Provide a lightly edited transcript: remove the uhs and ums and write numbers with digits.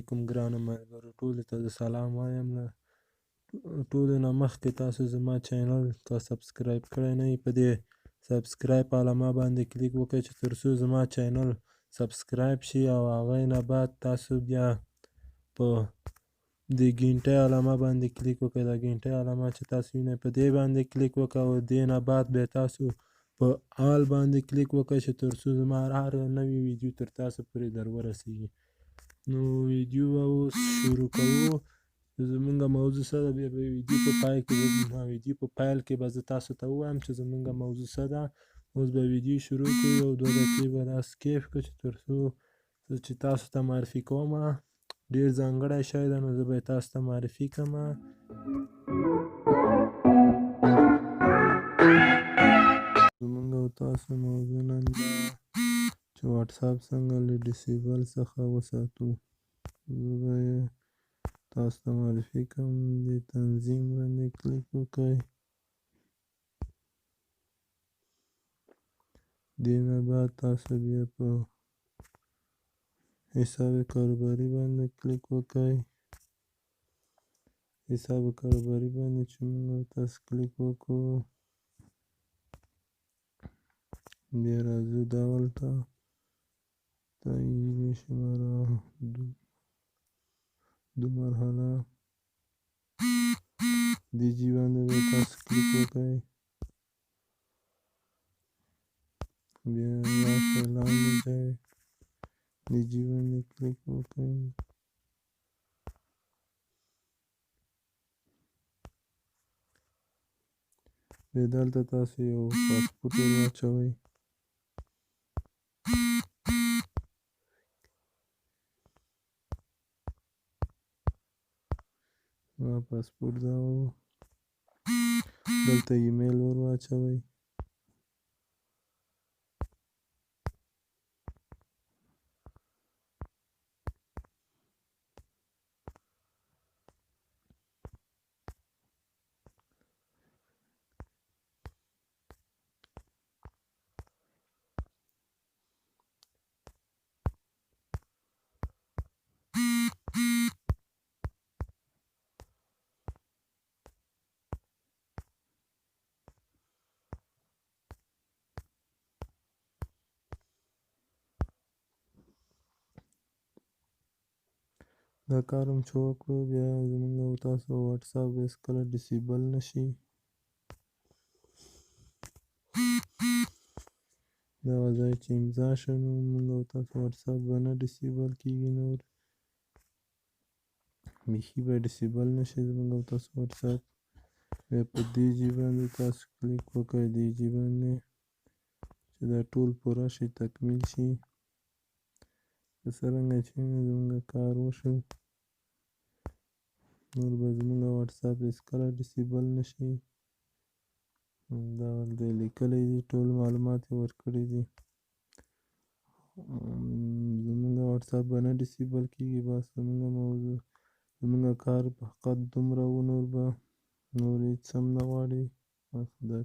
علیکم ګرانو ملګرو ټولو ته زه سلام وایم. ټولو نه مخکې تاسو زما چینل که سبسکرایب کړی نه یې، په دې سبسکرایب علامه باندې کلیک وکړئ چې تر څو زما چینل سبسکرایب شي، او هغې نه بعد تاسو بیا په دې ګینټۍ علامه باندې کلیک وکړئ. دا ګینټۍ علامه چې تاسو وینئ په دې باندې کلیک وکړئ، او دې نه بعد بیا تاسو په آل باندې کلیک وکړئ چې تر څو زما هر نوې ویډیو تر تاسو پورې در ورسیږي. نو ویډیو به اوس شروع کوو. زمونږ موضوع څه ده، بیا به ویډیو په پیل کې به زه تاسو ته ووایم چې زمونږ موضوع څه ده. اوس به ویډیو شروع کړو، یو 2 دقیقې به داسې کیف کړو چې تر څو چې تاسو ته معرفي کومه ډېر ځانګړی شی ده، نو زه به یې تاسو ته معرفي کړمه. زمونږ او تاسو موضوع نن دا چې واټساپ څنګه له ډسیبل څخه وساتو. زه به یې تاسو ته معرفي کړم. دې تنظیم باندې کلیک وکړئ. دې نه بعد تاسو بیا په حساب کاروباري باندې کلیک وکړئ. حساب کاروباري باندې چې موږ تاسو کلیک وکړو، بیا راځو ډول ته تایید شماره 2 مرحله دې جی باندې به تاسو کلیک وکړئ. بیا راشئ لاندې ځای دې جی باندې کلیک وکړئ. بیا دلته تاسو یو پاسپورټ ور واچوئ. زما پاسپورټ دا و. دلته ایمیل ور واچوئ. دا کار هم چې وکړو، بیا زمونږ او تاسو واټساپ به هېڅکله ډسیبل نه شي. دغه ځای چې امضا شه، نو مونږ او تاسو واټساپ به نه ډسیبل کېږي، نور بیخي به ډسیبل نه شي زمونږ او تاسو واټساپ. بیا په دې جی باندې تاسو کلیک وکړئ. دې جی باندې چې دا ټول پوره شي، تکمیل شي. که څرنګه چې زمونږ کار وشو، نور به زمونږ واټساپ هېڅکله ډسیبل نه شي. دغلته یې لیکلی دي، ټول معلومات یې ورکړي دي. زمونږ واټساپ به نه ډسیبل کېږي. بس زمونږ موضوع زمونږ کار فقط دومره و، نور هېڅ هم نه غواړي. خدای